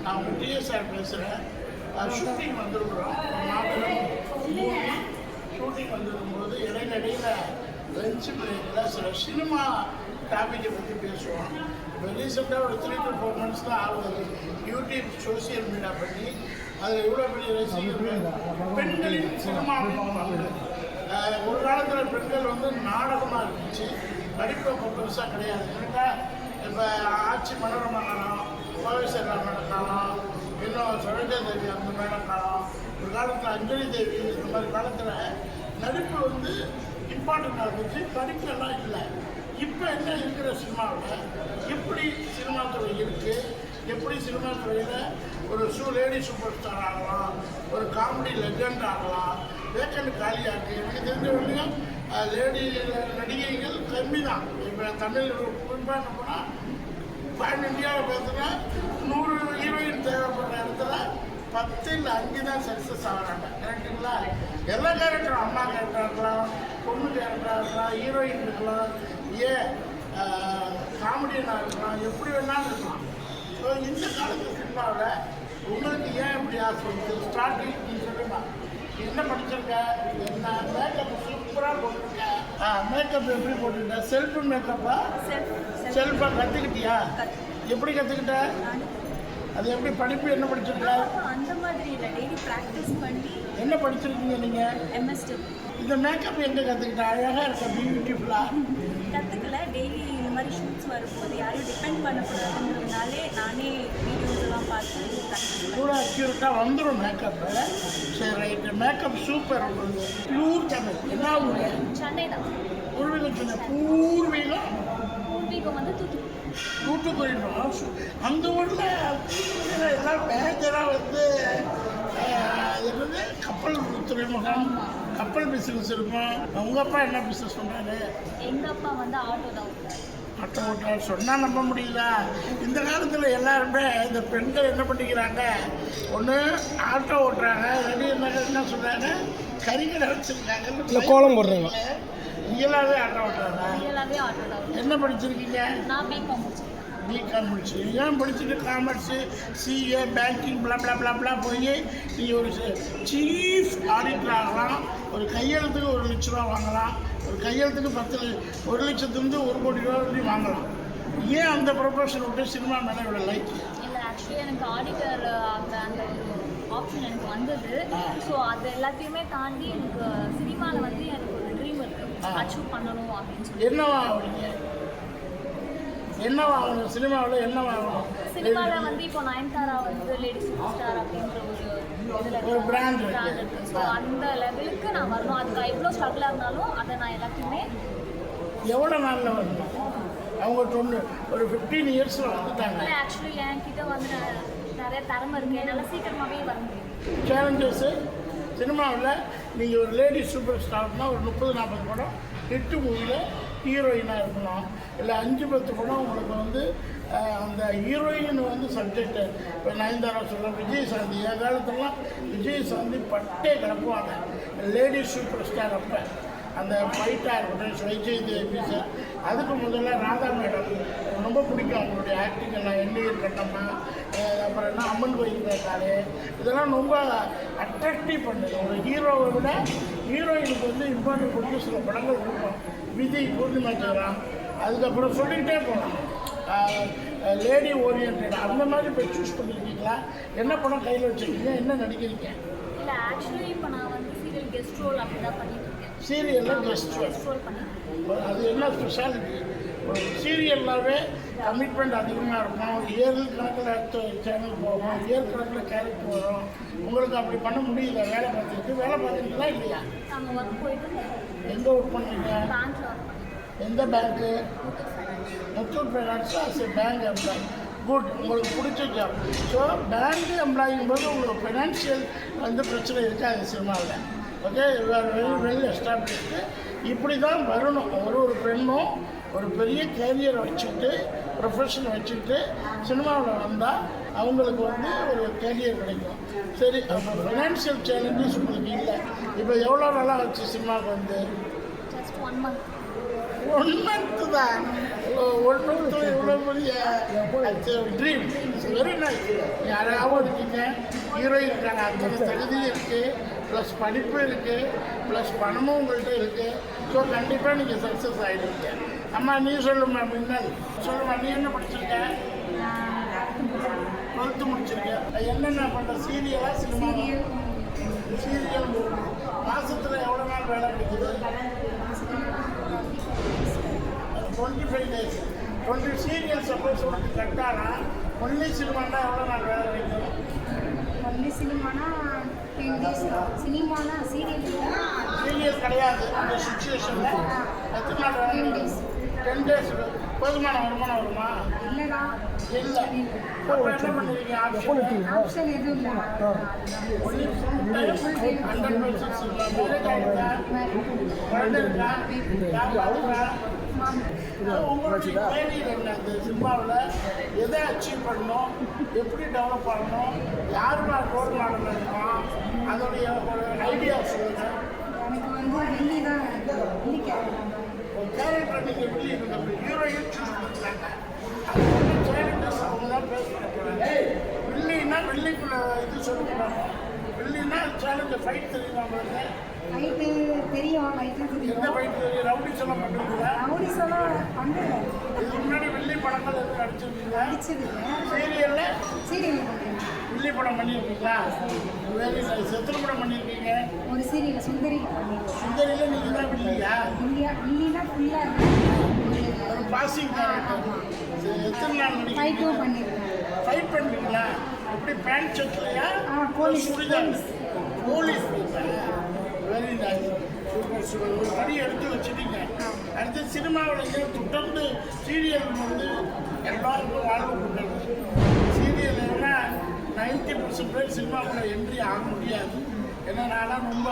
நான் உங்கள் டிஎஸ்ஆர் பேசுகிறேன். ஷூட்டிங் வந்துருக்குறோம். ஷூட்டிங் வந்துருக்கும்போது இடைநடையில் லஞ்ச் பிரேக்கில் சில சினிமா டாப்பிக்கை பற்றி பேசுவோம். இப்போ ரீசெண்டாக ஒரு 3 to 4 months தான் ஆகுது யூடியூப் சோசியல் மீடியா பண்ணி அதில் எவ்வளோ பெரிய ரசிகர்கள் பெண்களின் சினிமா அப்படின்னு. ஒரு காலத்தில் பெண்கள் வந்து நாடகமாக இருந்துச்சு, படிப்பு அப்போ பெருசாக கிடையாது. ஏன்னா இப்போ ஆட்சி மனோரமா காலம், கோவிசேகர் மேடம் காலம், இன்னும் சரோஜா தேவி அந்த மேடம் காலம், ஒரு காலத்தில் அஞ்சலி தேவி, இந்த மாதிரி காலத்தில் நடிப்பு வந்து இம்பார்ட்டண்ட்டாக இருந்துச்சு, படிப்பு எல்லாம் இல்லை. இப்போ என்ன இருக்கிற சினிமாவில் எப்படி சினிமா துறை இருக்குது, எப்படி சினிமா துறையில் ஒரு லேடி சூப்பர் ஸ்டார் ஆகலாம், ஒரு காமெடி லெஜண்ட் ஆகலாம், வேக்கண்ட் காலியாக இருக்குது. எனக்கு தெரிஞ்ச வரையும் லேடி நடிகைகள் கம்மி தான். இப்போ தமிழ் குறிப்பாக என்ன போனால் பேன் இந்தியாவில் பார்த்தோன்னா 100 ஹீரோயின் தேவைப்படுற இடத்துல 10 இல்லை 5 தான் சக்ஸஸ் ஆகிறாங்க. கரெக்டுங்களா? எல்லா கேரக்டரும் அம்மா கேரக்டராக இருக்கலாம், பொண்ணு கேரக்டராக இருக்கலாம், ஹீரோயின் இருக்கலாம், ஏன் காமெடியனாக இருக்கலாம், எப்படி வேணாலும் இருக்கலாம். ஸோ இந்த காலத்து சினிமாவில் உங்களுக்கு ஏன் இப்படி ஆசை வந்து ஸ்டார்டிங் நீ சொல்லுமா என்ன படிச்சிருக்க, என்ன மேக்கப் சூப்பராக போட்டிருக்க, மேக்கப் எப்படி போட்டிருக்க, செல்ஃப் மேக்கப்பா செல்ஃபாக கற்றுக்கிட்டியா? எப்படி கற்றுக்கிட்ட? அது எப்படி படிப்பு என்ன படிச்சிருக்க? அந்த மாதிரி இல்லை, டெய்லி ப்ராக்டிஸ் பண்ணி. என்ன படிச்சிருக்கீங்க நீங்கள்? எம்எஸ்டபிள். இந்த மேக்கப் எங்கே கற்றுக்கிட்ட? அழகாக இருக்க, பியூட்டிஃபுல்லாக. கற்றுக்கல, டெய்லி இந்த மாதிரி ஷூட்ஸ் வரும்போது யாரும் டிபெண்ட் பண்ணக்கூடாதுன்றதுனாலே நானே வீடியோஸ் எல்லாம் பார்த்து கூட அக்யூரேட்டாக வந்துடும் மேக்கப்பு. சரி, ரைட்டு. Makeup super. உங்களுக்கு பியூர் தமிழ். என்ன ஊர்? சென்னை தான். பூர்வீகம் சொன்ன பூர்வீகம் வந்து தூத்துக்குடி. அந்த ஊரில் எல்லாம் மேஜராக வந்து என்னது கப்பல் துறைமுகம், கப்பல் பிஸ்னஸ் இருக்கும். உங்கள் அப்பா என்ன பிஸ்னஸ் பண்ணுறாரு? எங்கள் அப்பா வந்து ஆட்டோ தான். ஆட்டோ ஓட்டுறாரு. சொன்னால் நம்ப முடியல. இந்த காலத்தில் எல்லாருமே இந்த பெண்கள் என்ன பண்ணிக்கிறாங்க, ஒன்று ஆட்டோ ஓட்டுறாங்க, என்ன சொல்கிறாங்க, கறிக்கடை வச்சுருக்காங்க, இல்லை கோலம் போடுறாங்க. இயலாவே ஆட்டோ ஓட்டுறாங்க. என்ன படிச்சிருக்கீங்க? நான் பிகாம் முடிச்சிருக்கேன். பிகாம் முடிச்சு ஏன் படிச்சுட்டு காமர்ஸு, சிஏ, பேங்கிங் பிளா போய் நீங்கள் ஒரு சீஃப் ஆடிட்டர் ஆகலாம். ஒரு கையெழுத்துக்கு 1 லட்ச ரூபா வாங்கலாம். ஒரு கையெழுத்துக்கு 1 லட்சத்துலேருந்து 1 கோடி ரூபா வரைக்கும் வாங்கலாம். ஏன் அந்த ப்ரொஃபஷன் விட்டு சினிமா மேலே இவ்வளோ லைக்? இல்லை, ஆக்சுவலி எனக்கு ஆடிட்டர் அந்த ஆப்ஷன் எனக்கு வந்தது. ஸோ அது எல்லாத்தையுமே தாண்டி எனக்கு சினிமாவில் வந்து எனக்கு ஒரு ட்ரீம் இருக்குது, அச்சீவ் பண்ணணும் அப்படின்னு சொல்லி. என்னவா ஆகணும் சினிமாவில்? என்னவா ஆகணும் சினிமாவில் வந்து இப்போ நயன்தாரா வந்து லேடி சூப்பர் ஸ்டார் அப்படின்ற ஒரு பிராண்ட் இருக்குது. ஸோ அந்த லெவலுக்கு நான் வரணும். அதுக்கு எவ்வளோ ஸ்ட்ரகிளாக இருந்தாலும் அதை நான் எல்லாத்தையுமே. எவ்வளோ நாளில் வரணும்? அவங்க ஒரு 15 இயர்ஸில் வந்துட்டாங்க. ஆக்சுவலி என்கிட்ட வந்து நிறைய திறமை இருக்குது, என்னால் சீக்கிரமாகவே வர முடியும். சேலஞ்சஸ்ஸு சினிமாவில் நீங்கள் ஒரு லேடி சூப்பர் ஸ்டார்னால் ஒரு 30-40 படம் ஹிட்டு மூவியில் ஹீரோயினாக இருக்கணும். இல்லை 5-10 படம் உங்களுக்கு வந்து அந்த ஹீரோயின் வந்து சப்ஜெக்டு. இப்போ நயன்தாரா சொல்ல விஜயசாந்தி, என் காலத்துலலாம் விஜயசாந்தி பட்டே கிளப்புவாங்க லேடி சூப்பர் ஸ்டார். அப்போ அந்த ஃபைட்டாக இருக்கட்டும், விஜய் தேவி சார், அதுக்கு முதல்ல ராதா மேடம் ரொம்ப பிடிக்கும். அவங்களுடைய ஆக்டிங் எல்லாம், எண்ணெயில் கட்டம்மா, அப்புறம் என்ன அம்மன் கோயில் காலே, இதெல்லாம் ரொம்ப அட்ராக்டிவ் பண்ணுது. ஒரு ஹீரோவை விட ஹீரோயினுக்கு வந்து இம்பார்ட்டன்ட் கொடுத்து சில படங்கள் கொடுப்போம். விஜய், பூர்ணிமா செய்கிறான். அதுக்கப்புறம் சொல்லிக்கிட்டே போகலாம். லேடி ஓரியன்ட் அந்த மாதிரி போய் சூஸ் பண்ணியிருக்கீங்களா? என்ன படம் கையில் வச்சுருக்கீங்க? என்ன நடிக்கிறீங்க? இல்லை, ஆக்சுவலி இப்போ நான் வந்து சீரியல் கெஸ்ட் ரோல் அப்படி தான் பண்ணிட்டு இருக்கேன். சீரியலில் கெஸ்ட் ரோல் பண்ணிட்டு. அது என்ன ஸ்பெஷாலிட்டி? ஒரு சீரியல்னாவே கமிட்மெண்ட் அதிகமாக இருக்கும். இயர் கணக்கில் சேனல் போகும், இயர் கணக்கில் கேரக்டர் வரும். உங்களுக்கு அப்படி பண்ண முடியல. வேலை பார்த்துருக்கீங்களா இல்லையா? நாங்கள் ஒர்க் போயிட்டு. எங்கே ஒர்க் பண்ணுறீங்க? பேங்க்கில் ஒர்க் பண்ணுறேன். எந்த bank? Muthoot finance. Bank employee. Good. உங்களுக்கு பிடிச்ச ஜாப். ஸோ பேங்க் எம்ப்ளாயிங் போது உங்களுக்கு ஃபினான்ஷியல் வந்து பிரச்சனை இருக்காது சினிமாவில். Okay, well established. இப்படி தான் வரணும். ஒரு பெண்ணும் ஒரு பெரிய கேரியரை வச்சுக்கிட்டு, ப்ரொஃபஷனை வச்சுக்கிட்டு சினிமாவில் வந்தால் அவங்களுக்கு வந்து ஒரு கேரியர் கிடைக்கும். சரி, அப்போ ஃபினான்ஷியல் சேலஞ்சஸ் உங்களுக்கு இல்லை. இப்போ எவ்வளோ நாளாக வச்சு சினிமாவுக்கு வந்து? Just 1 month. 1 month தான். 1 month இவ்வளோ பெரிய ட்ரீம். Very nice. யாராவது இருக்கீங்க, ஹீரோ இருக்காங்க, அந்த தகுதியும் இருக்குது, ப்ளஸ் படிப்பு இருக்குது, ப்ளஸ் பணமும் உங்கள்கிட்ட இருக்குது. ஸோ கண்டிப்பாக நீங்கள் சக்ஸஸ் ஆகிடுவீங்க. அம்மா நீ சொல்லுமா மின்னல், சொல்லுமா நீ என்ன படிச்சிருக்க? 12th முடிச்சிருக்கேன். என்னென்ன பண்ணுற? சீரியலா சினிமா? சீரியல். மாதத்தில் எவ்வளோ நாள் வேலை கிடைக்குது? 25 days. 20 சீரியல் சப்போஸ் உனக்கு கட்டானா ஒன்லி சினிமானா எவ்வளோ நாள் வேலை கிடைக்கும்? ஒன்லி சினிமானா 10 days. சினிமானா சீரியல் கிடையாது அந்த சுச்சுவேஷனில் எத்தனை நாள் வேலை கிடைக்கும்? 10 days. போதுமான வருமானம் வருமா? இல்லைடா. இல்லை. அப்போ என்ன பண்ணுவீங்க? ஆப்ஷன் எதுவும் இல்லை. Only full time 100% cinema. Marriage ஆகிடுதா? குழந்தை இருக்கா? யார் இருக்கா? உங்களுடைய கேரியர் என்ன? இந்த சினிமாவில் எதை அச்சீவ் பண்ணணும், எப்படி டெவலப் பண்ணணும், யாருமா ரோல் மாடல் இருக்கணும், அதோடைய ஒரு ஐடியா சொல்லுங்கள். எனக்கு வெள்ளி தான். வெள்ளி ஒரு கேரக்டர் நீங்கள் வெளியே இருக்க ஹீரோயின் சூஸ் பண்ணுறாங்க, அது வந்து கேரக்டர்ஸ் அவங்க தான் பேச போகிறாங்க. வெள்ளின்னா வெள்ளிக்குள்ள இது சொல்லக்கூடாது. வெள்ளின்னா சேலஞ்சு ஃபைட் தெரியுமா உங்களுக்கு? ஃபைட்டு தெரியும். ஃபைட்லாம் எந்த தெரியும். ஃபைட் தெரியும்? ரவுடிஸ் எல்லாம் பண்ணுறீங்களா? ரவுடிஸ் எல்லாம் பண்ணுறேன். இதுக்கு முன்னாடி வெள்ளி படங்கள் எதுவும் நடிச்சிருக்கீங்களா? அடிச்சதில்லை. சீரியலில் சீரியல் பண்ணுறேன். வெள்ளி படம் பண்ணியிருக்கீங்களா? Very nice. எத்தனை படம் பண்ணியிருக்கீங்க? ஒரு சீரியல் சுந்தரி பண்ணியிருக்கேன். சுந்தரியில் நீங்கள் தான் வெள்ளியா? இல்லைன்னா ஃபுல்லாக ஒரு பாசிங் கேரக்டர். எத்தனை நாள் நடிக்கிறீங்க? ஃபைட்டும் பண்ணியிருக்கேன். ஃபைட் பண்ணுறீங்களா? எப்படி பேண்ட் ஷர்ட்லையா? Police. Churidar? Police. Very nice. Super super. ஒரு படி எடுத்து வச்சுட்டீங்க. அடுத்து சினிமாவில் தொடர்ந்து சீரியல் வந்து எல்லாருக்கும் வாழ்வு கொடுக்குறது. சீரியல் இல்லைன்னா 90% பேர் சினிமாவுக்குள்ள என்ட்ரி ஆக முடியாது. ஏன்னா நான்லாம் ரொம்ப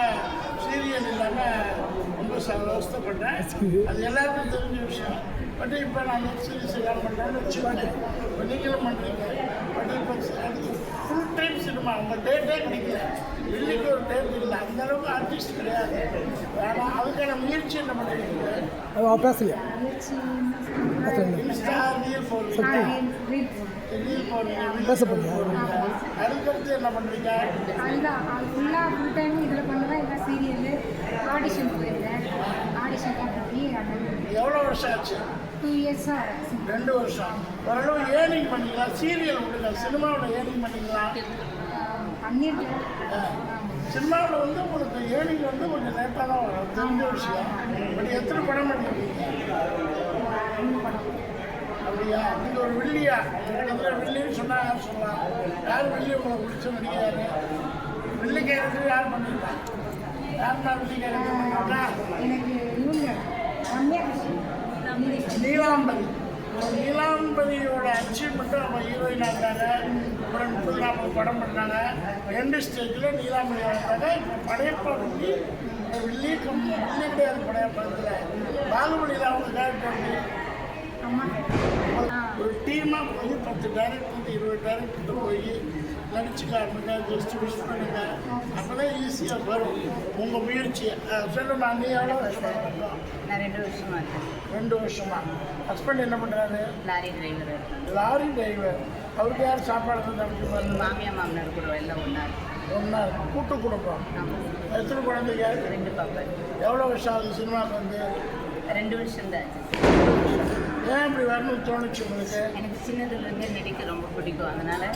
சீரியல் இல்லாமல் ரொம்ப அவஸ்தைப்பட்டேன். அது எல்லாருக்கும் தெரிஞ்ச விஷயம். பட் இப்போ நான் வெப் சீரிஸ் எல்லாம் பண்ணுறேன்னு வச்சுக்கோங்க. இப்போ நீங்களும் பண்ணுறீங்க. பட் இப்போ அடுத்து ஃபுல் டைம் சினிமா உங்கள் டேட்டே கிடைக்கல. வெள்ளிக்கு ஒரு டேட் இல்லை. அந்த அளவுக்கு ஆர்டிஸ்ட் கிடையாது. ஆனால் அதுக்கான முயற்சி என்ன பண்ணுறீங்க? பேசலையா? இன்ஸ்டா ரீல் போடுறீங்க. ரீல் போடுறீங்க. பேச போறியா? அதுக்கடுத்து என்ன பண்ணுறீங்க? அதுதான் அது ஃபுல்லாக ஃபுல் டைம் இதில் பண்ணுவேன். இல்லை சீரியல் ஆடிஷன் போயிருந்தேன். ஆடிஷன்லாம் போய் எவ்வளோ வருஷம் ஆச்சு? 2 years 2 வருஷம். ஓரளவு ஏர்னிங் பண்ணிங்களா? சீரியல் விடுங்க, சினிமாவில் ஏர்னிங் பண்ணிங்களா? பண்ணியிருக்கேன். சினிமாவில் வந்து உங்களுக்கு ஏர்னிங் வந்து கொஞ்சம் லேட்டாக தான் வரும், தெரிஞ்ச விஷயம். பட் எத்தனை படம் பண்ணியிருக்கீங்க? 2 படம். அப்படியா? நீங்கள் ஒரு வில்லியா? இதில் வில்லின்னு சொன்னால் யார் சொல்லலாம்? யார் வில்லி உங்களுக்கு பிடிச்ச நடிகர்? வில்லி கேரக்டர் யார் பண்ணியிருக்கா? யாருன்னா வில்லி கேரக்டர் பண்ணியிருக்கா? எனக்கு இவங்க ரம்யா கிருஷ்ணன். நீலாம்பரி. நீலாம்பரியோட அச்சீவ்மெண்ட்டும் நம்ம ஹீரோயினாக இருக்காங்க. அப்புறம் 30-40 படம் பண்ணாங்க. எண்டு ஸ்டேஜில் நீலாம்பரி வந்தாங்க. இப்போ படையப்பா வில்லி வில்லி கிடையாது. படையப்பாத்தில் பாகுபலியில் அவங்க கேரக்டர் வந்து அம்மா. ஒரு டீமாக போய் 10 டேரக்டர் 20 டேரக்டர்கிட்ட போய் நடிச்சு காட்டுங்க, ஜஸ்ட் விஷ் பண்ணுங்க. அப்போ தான் ஈஸியாக வரும் உங்கள் முயற்சி. சொல்லுமா, நீ எவ்வளோ வருஷம்? நான் 2 வருஷமா இருக்கேன். 2 வருஷமா. ஹஸ்பண்ட் என்ன பண்ணுறாரு? லாரி டிரைவர் இருக்கேன். Lorry driver. அவருக்கு யார் சாப்பாடு வந்து அமைச்சு பாருங்க? மாமியார் மாமனார் கூட எல்லாம் ஒன்றா ஒன்றா கூட்டு குடும்பம். ஆமாம். எத்தனை குழந்தைங்க? 2 பாப்பா. எவ்வளோ வருஷம் ஆகுது சினிமாவுக்கு வந்து? 2 வருஷம் தான் ஆச்சு. ஏன் இப்படி வரணும்னு தோணுச்சு உங்களுக்கு? எனக்கு சின்னதுலேருந்தே நடிக்க ரொம்ப பிடிக்கும். அதனால்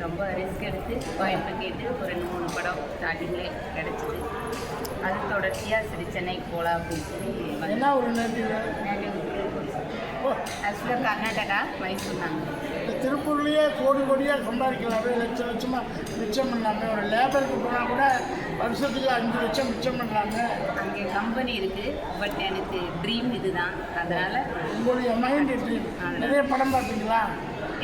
ரொம்ப ரிஸ்க் எடுத்து வாய்ப்பு கேட்டு ஒரு 2-3 படம் ஸ்டார்டிங்லேயே கிடச்சிது. அது தொடர்ச்சியாக சரி சென்னைக்கு போகலாம் அப்படின்னு சொல்லி என்ன ஒரு நேட்டிவ்? ஓ, ஆக்சுவலாக கர்நாடகா மைசூர் நாங்கள். இந்த திருப்பூர்லேயே கோடி கோடியாக சம்பாதிக்கலாமே, லட்சம் லட்சமாக மிச்சம் பண்ணலாமே. ஒரு லேபருக்கு போனால் கூட வருஷத்துக்கு 5 லட்சம் மிச்சம் பண்ணலாமே. அங்கே கம்பெனி இருக்குது. பட் எனக்கு ட்ரீம் இதுதான். அதனால் உங்களுடைய மைண்ட் ட்ரீம். நிறைய படம் பார்த்தீங்களா?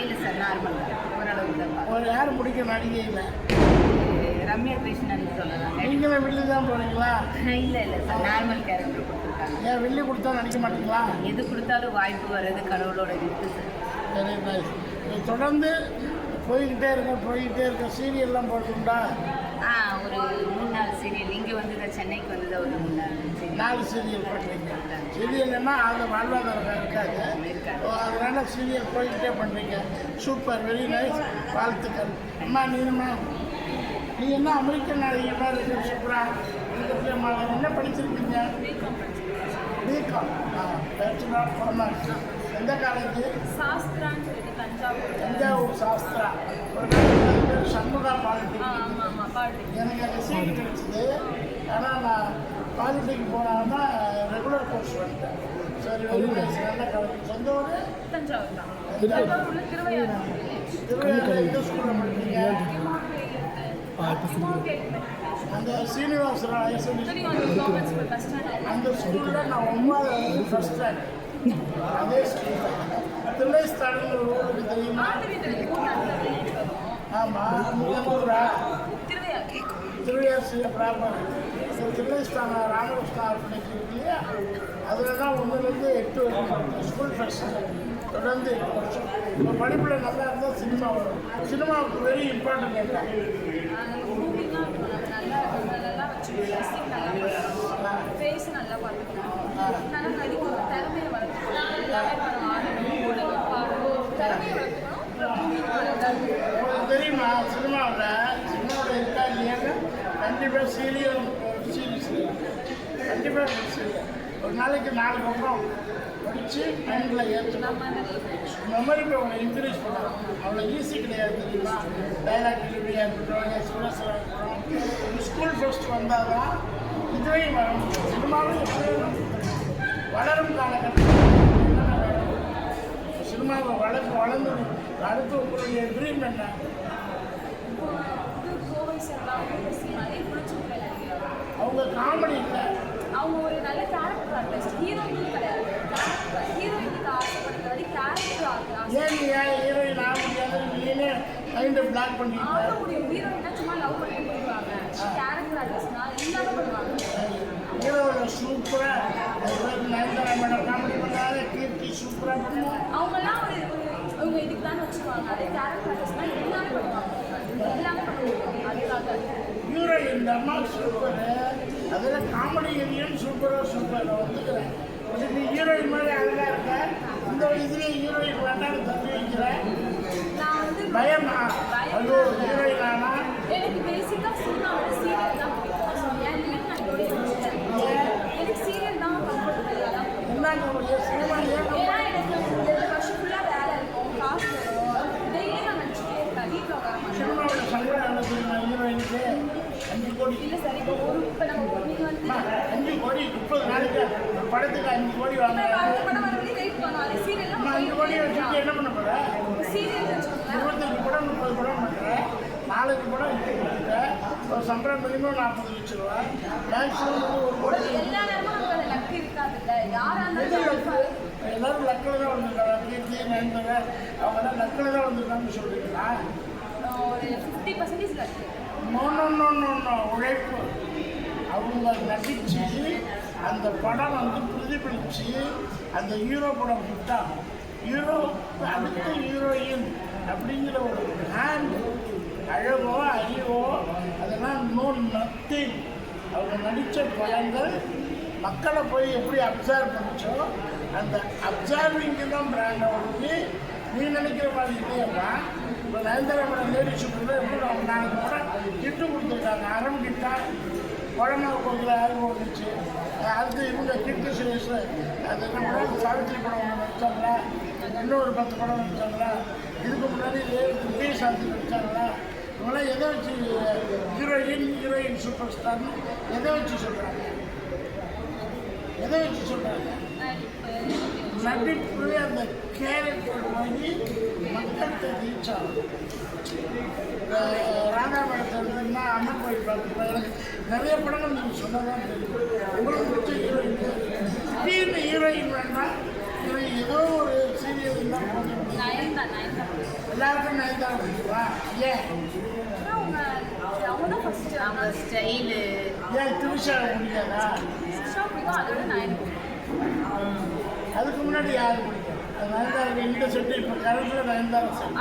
இல்லை சார், நார்மல் ஓரளவுக்கு தான் பார்ப்பேன். ஒரு யார் பிடிக்க நடிகையில்? ரம்யா கிருஷ்ணன் சொல்லலாம். நீங்களும் வெளியே தான் போகிறீங்களா? இல்லை சார், நார்மல் கேரக்டர் கொடுத்துருக்காங்க. ஏன் வெளியே கொடுத்தா நடிக்க மாட்டீங்களா? எது கொடுத்தாலும் வாய்ப்பு வர்றது கடவுளோட கிஃப்ட்டு சார். Very nice. தொடர்ந்து போய்கிட்டே இருக்க சீரியல்லாம் போட்டுண்டா ஒரு 3-4 சீரியல் இங்கே வந்து சென்னைக்கு வந்து ஒரு 4 சீரியல் போட்டுறீங்க. சீரியல்னா அது வாழ்வாதாரம் இருக்காது, அதனால சீரியல் போய்கிட்டே பண்ணுறீங்க. சூப்பர், வெரி நைஸ், வாழ்த்துக்கள். அம்மா நீ என்ன அமெரிக்கன் நடிகை மாதிரி இருக்கு, சூப்பராக என்ன படிச்சிருக்கீங்க? பிகாம். Bachelor of commerce. எந்த காலேஜ்? சாஸ்திரான்னு சொல்லிட்டு தஞ்சாவூர் சாஸ்திரா. ஒரு நாளைக்கு பேர் சண்முகா பாலிடெக்னிக். எனக்கு அந்த சீட் கிடைச்சிது. ஆனால் நான் பாலிடெக்னிக் போனான்னா ரெகுலர் கோர்ஸ் வந்துட்டேன். சரி, வெரி நைஸ், நல்ல காலேஜ். சொந்த ஊர் தஞ்சாவூர் தான். திருவையாறு. எந்த ஸ்கூலில் படிப்பீங்க? அந்த சீனிவாசராவ் ஹையர் செகண்டரி அந்த ஸ்கூலில் நான் 9வது ஃபஸ்ட் ரேங்க். அதே ஸ்கூலில் தில்லைஸ்தானில் ஒரு ஊருக்கு தெரியுமா? ஆமாம், ஊரா திருவையாறு ப்ராப்பர். தில்லைஸ்தான ராமகிருஷ்ணா ஆர்ஃபனேஜ் இருக்கு இல்லையா, அதில் தான் 1லேருந்து 8 வரைக்கும் ஸ்கூல் ஃபஸ்ட்டு தொடர்ந்து 8 வருஷம். இப்போ படிப்பில் நல்லா இருந்தால் சினிமா வரும். சினிமாவுக்கு வெரி இம்பார்ட்டன்ட் இல்லை. ஃபேஸ் நல்லா பார்த்துக்கணும், நல்லா நடிக்கணும், திறமையை வளர்த்துக்கணும், எல்லாமே ஆடணும், பாடணும், திறமையை வளர்த்துக்கணும். தெரியுமா சினிமாவோட இருக்கா இல்லையான்னு கண்டிப்பாக சீரியல் கண்டிப்பாக சீரியல் ஒரு நாளைக்கு 4 பக்கம் படித்து மைண்டில் ஏற்றணும். மெமரி அவனை இன்க்ரீஸ் பண்ணணும். அவ்வளோ ஈஸி கிடையாது தெரியுமா? டைலாக் டெலிவரியாக இருக்கட்டும், எக்ஸ்பிரஸாக இருக்கட்டும், ஸ்கூல் ஃபஸ்ட் வந்தால் தான் இதுவையும் வரும். சினிமாவும் எப்படியும் வளரும் காலகட்டத்தில் சினிமாவை வளர்ந்து அடுத்து உங்களுடைய ட்ரீம் என்ன? அவங்க காமெடி இல்லை, அவங்க ஒரு நல்ல கேரக்டர் ஆர்டிஸ்ட். ஹீரோயின் கிடையாது, ஹீரோயினுக்கு ஆசைப்படுறது கேரக்டர் ஆர்டிஸ்ட். ஏன் நீ ஹீரோயின் ஆக முடியாது? நீனே மைண்டை பிளாக் பண்ணிட்டு ஆக முடியும். ஹீரோயினா சும்மா லவ் பண்ணி போயிடுவாங்க. கேரக்டர் ஆர்டிஸ்ட்னா எல்லாமே பண்ணுவாங்க. ஹீரோட சூப்பராக நயன்தாரா மேடம் காமெடி பண்ணாத, கீர்த்தி சூப்பராக பண்ணுவாங்க. அவங்கெல்லாம் அவங்க இதுக்கு தான் வச்சுக்குவாங்க. அதே கேரக்டர் ஆர்டிஸ்ட்னா எல்லாமே பண்ணுவாங்க, எல்லாமே பண்ணுவாங்க. அதுக்காக ஹீரோயின் இந்த அம்மா சூப்பர், அதில் காமெடி ஹீரோயின் சூப்பர் வந்துக்கிறேன். நீ ஹீரோயின் மாதிரி அழகாக இருக்க, இந்த இதுலேயே ஹீரோயின் வேண்டாம்னு தள்ளி வைக்கிறேன். நான் வந்து பயமா அது ஹீரோயின் ஆனால் எனக்கு பேசிக்காக சினிமாவோட சீரியல் தான் பிடிக்கும். என் லிமிட் நான் இதோட எனக்கு சீரியல் தான் கம்ஃபர்டபுள். என்ன சினிமா ஏன்னா எனக்கு 2 வருஷம் ஃபுல்லாக வேலை இருக்கும், காசு வரும், டெய்லி நான் நினச்சிட்டே இருக்கேன், வீட்டில் உட்கார மாட்டேன். சினிமாவோட சம்பளம் என்ன தெரியுமா ஹீரோயினுக்கு? 5 கோடி. இல்லை சார், இப்போ நம்ம நீங்கள் வந்து 5 கோடி 30 நாளைக்கு ஒரு படத்துக்கு 5 கோடி வாங்குறாங்க. அடுத்த படம் வரவழையும் வெயிட் பண்ணுவோம். அது சீரியல்லாம் 5 கோடியை வச்சுட்டு என்ன பண்ண போகிற? சீரியல் வச்சுக்கோங்களேன். 25 படம் 30 படம் பண்ணுறேன். 4 படம் இட்டு கொடுத்துட்டேன். ஒரு சம்பளம் மினிமம் 40 லட்சம் ரூபா. மேக்ஸிமம் வந்து 1 கோடி. எல்லா நேரமும் நமக்கு அந்த லக்கு இருக்காதுல்ல. யாராக இருந்தாலும் எல்லாரும் லக்கில் தான் வந்துருக்காங்க. கீர்த்தி நயன்தாரா அவங்கெல்லாம் லக்கில் தான் வந்துருக்காங்கன்னு சொல்கிறீங்களா? ஒரு 50% லக்கு. நோ உழைப்பு. அவங்க நடித்து அந்த படம் வந்து பிரதிபலித்து அந்த ஹீரோ படம் விட்டாங்க. ஹீரோ அடுத்த ஹீரோயின் அப்படிங்கிற ஒரு ஹேண்ட் அழகோ அறிவோ அதெல்லாம் நத்திங். அவங்க நடித்த படங்கள் மக்களை போய் எப்படி அப்சர்வ் பண்ணிச்சோ அந்த அப்சர்விங்கு தான் பிராண்டை வந்து நீ நினைக்கிற மாதிரி இல்லையப்பா. இப்போ நயன்தாரா படம் லேடி சூப்பரில் எப்படி அவங்க 4 படம் கிட்டு கொடுத்துருக்காங்க. அறம் கிட்டா குழந்தை கோவில் ஆர்வம் வந்துச்சு. அடுத்து இவங்க கீர்த்தி சுரேஷ் அது என்ன படம் சாவித்திரி படம் ஒன்று நடிச்சாங்களா, இன்னும் ஒரு 10 படம் நடிச்சாங்களா, இதுக்கு முன்னாடி விஜயசாந்தி நடிச்சாங்களா. இவங்களாம் எதை வச்சு ஹீரோயின் சூப்பர் ஸ்டார்னு எதை வச்சு சொல்கிறாங்க? நடிப்பு அந்த கேரக்டர் வாங்கி மக்கள்கிட்ட ரீச் ஆகும். ராதாபுரத்தில் இருந்ததுன்னா அம்மன் கோயில் பார்த்துருப்பேன். எனக்கு நிறைய படங்கள் நீங்கள் சொன்னதான் தெரியும். உங்களுக்கு பிடிச்ச ஹீரோயின் திடீர்னு ஹீரோயின் வேண்டாம், ஏதோ ஒரு சீரியல் இருந்தால் போதும். எல்லாருக்கும் நயன்தாரா பிடிக்குமா? ஏன் அவங்க தான் ஃபஸ்ட்டு அவங்க ஸ்டைலு. ஏன் திரிஷா பிடிக்காதா? அதோட நான் அதுக்கு முன்னாடி யார் பிடிக்கும்? நயன்தாரா இந்த செட்டு இப்போ கரெக்டில் நயன்தாரா செட்.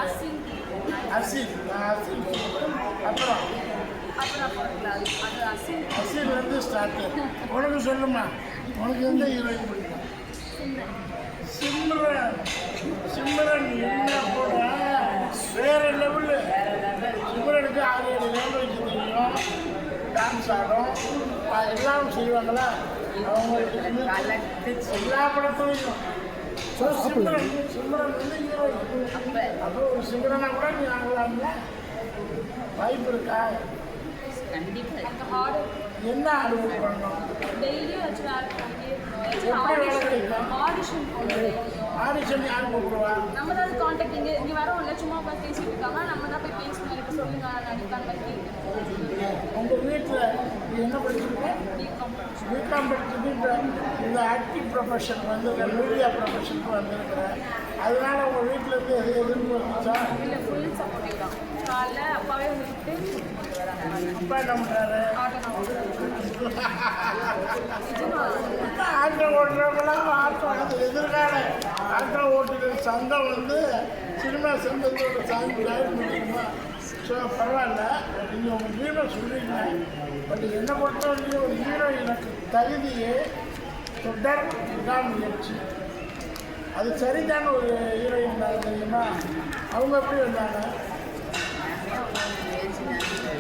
அசில் அப்புறம் அது அசில் அசில் ஸ்டார்ட். உனக்கு சொல்லுமா, உனக்கு எந்த ஹீரோயின் பிடிக்கும்? சிம்ரன் என்ன போட வேற லெவலு. சிம்ரனுக்கு 6-7 லாங்குவேஜ் தெரியும், டான்ஸ் ஆடும், எல்லாம் செய்வாங்களா அவங்களுக்கு எல்லா படத்துலையும். ஸோ சிம்ரன் வந்து ஹீரோயின். அப்போ ஒரு சிம்ரனா கூட நீ ஆகலாம்ல, வாய்ப்பு இருக்கா? கண்டிப்பாக. என்ன ஆர்வம் பண்ணணும்? டெய்லியும் வச்சு வேலை பண்ணிட்டே எப்படி வேலை கிடைக்கும்? ஆடிஷன் ஆடிஷன் யார் கூப்பிடுவா? நம்ம தான் காண்டாக்ட் இங்கே வரோம் இல்லை, சும்மா போய் பேசிட்டு இருக்காங்க, நம்ம தான் போய் பேசணும், எனக்கு சொல்லுங்க நடிப்பாங்க. உங்கள் வீட்டில் நீ என்ன படிச்சிருக்க? பிகாம் படிச்சுட்டு இந்த ஆக்டிங் ப்ரொஃபஷன் மீடியா ப்ரொஃபஷனுக்கு வந்திருக்கிறேன். அதனால உங்கள் வீட்டில் இருந்து எதிர்ப்பு வந்துச்சா? இல்லை, ஃபுல் சப்போர்ட்டிவ் தான். காலைல அப்பாவே வந்துட்டு அப்பா என்ன பண்ணுறாரு? ஆட்டோ ஓட்டுறவங்களாம் எதிர்கால ஆட்டோ ஓட்டுநர் சங்கம் சினிமா சங்கத்தோட சாங்கி ஜாயின் பண்ணிக்கணுமா? ஸோ பரவாயில்ல, நீங்கள் உங்கள் ஹீரோ சொல்லிங்க. பட் என்னை பொறுத்த வரைக்கும் ஒரு ஹீரோ எனக்கு தகுதியே தொடர் விடாமுயற்சி. அது சரிதான ஒரு ஹீரோயின் தான் தெரியுமா? அவங்க எப்படி வந்தாங்க?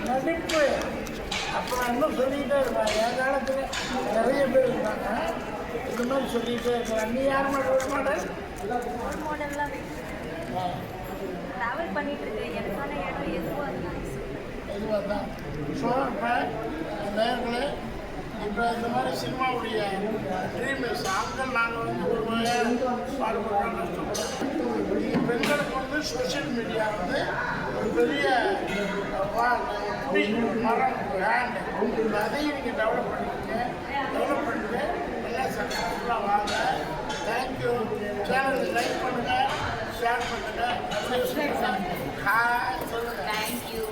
நடிப்பு. அப்புறம் இன்னும் சொல்லிக்கிட்டே இருக்காங்க. என் காலத்தில் நிறைய பேர் இருந்தாங்க, இது மாதிரி சொல்லிக்கிட்டே இருக்கிறாங்க. நீ யார் மாதிரி ரோல் மாடல்? ரோல் மாடல்லாம் ட்ராவல் பண்ணிட்டு இருக்கேன். எனக்கான இடம் எதுவோ அதுதான் இதுவாக தான். ஸோ இப்போ நேர்களே, இப்போ இந்த மாதிரி சினிமாவுடைய ட்ரீம் சாங்கள் நாங்கள் ஒரு வகையாக பாடுபடுறோம், கஷ்டப்படுறோம். பெண்களுக்கு சோஷியல் மீடியா ஒரு பெரிய குடி மரம் ஹேண்ட், அதையும் நீங்கள் டெவலப் பண்ணிட்டு எல்லாம் சக்ஸஸ்ஃபுல்லாக வாங்க. தேங்க்யூ. சேனலை லைக் பண்ணுங்கள், ஷேர் பண்ணுங்கள், ஹாய் சொல்லுங்கள். தேங்க்யூ.